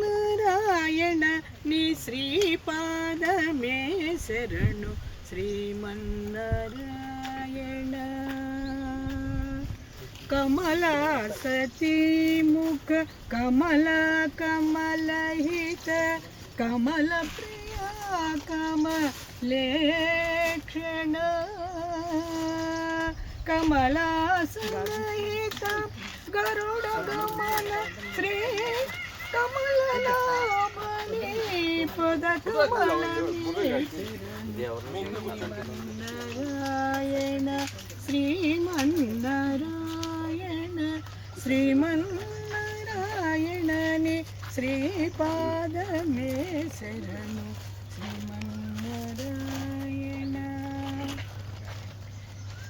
శ్రీమన్నారాయణ నీ శ్రీపాదమే శరణు శ్రీమన్నారాయణ. కమలా సతీ ముఖ కమల కమలహిత కమల ప్రియా కమలేక్షణ కమలా సహిత గరుడ గమన శ్రీ కమలనామని పద శ్రీమన్నారాయణ శ్రీమన్నారాయణ శ్రీమన్నారాయణని శ్రీపాదమే శరణు శ్రీమన్నారాయణ.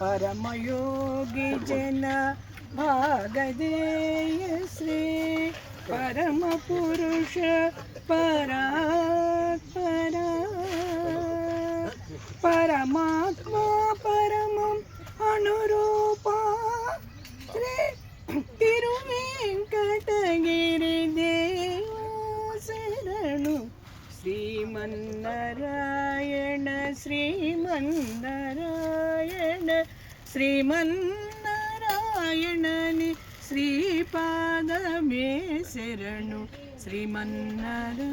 పరమయోగి జన భాగదేయ శ్రీ పరమ పురుష పరాత్పర పరమాత్మా పరమం అనురూప శ్రీ తిరువేంకటగిరి దేవ శరణు శ్రీమన్నారాయణ శ్రీమన్నారాయణ శ్రీమన్నారాయణని శ్రీపాదమే శరణు శ్రీమన్నారాయణ.